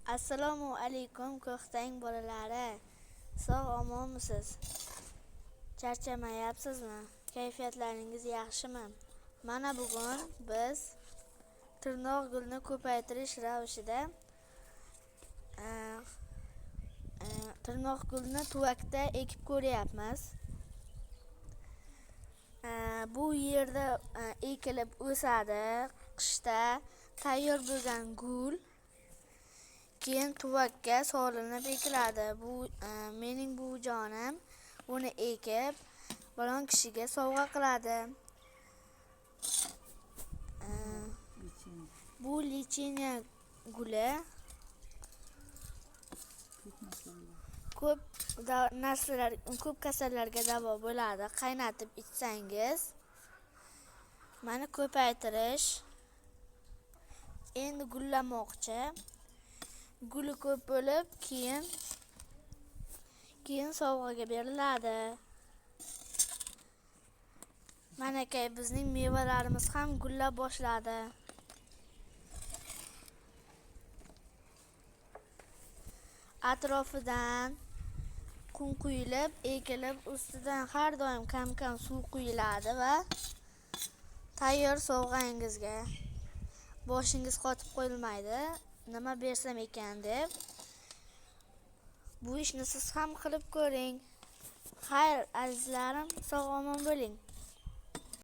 Assalomu alaykum ko'ktang bolalari. Sog' omonmisiz? Charchamayapsizmi? Kayfiyatlaringiz yaxshimi? Mana bugun biz tirnoq gulni ko'paytirish ravishida tirnoq gulni tuvakda ekib ko'ryapmiz. Bu yerda ekilib o'sadi. Qishda tayyor bo'lgan gul keyin tuvakka solinib ekiladi. Bu mening buvijonim buni ekib balon kishiga sovg'a qiladi. Bu licheniya guli ko'p kasallarga davo bo'ladi. Qaynatib ichsangiz. Mana ko'paytirish. Endi gullamoqchi. Guli ko'p bo'lib, keyin sovg'aga beriladi. Mana bizning mevalarimiz ham gullab boshladi. Atrofidan qum quyilib, ekilib, ustidan har doim kam-kam suv quyiladi va tayyor sovg'angizga boshingiz qotib qo'yilmaydi. Nima bersam ekan deb. Bu ishni siz ham qilib ko'ring. Xayr, azizlarim, sog' omon bo'ling.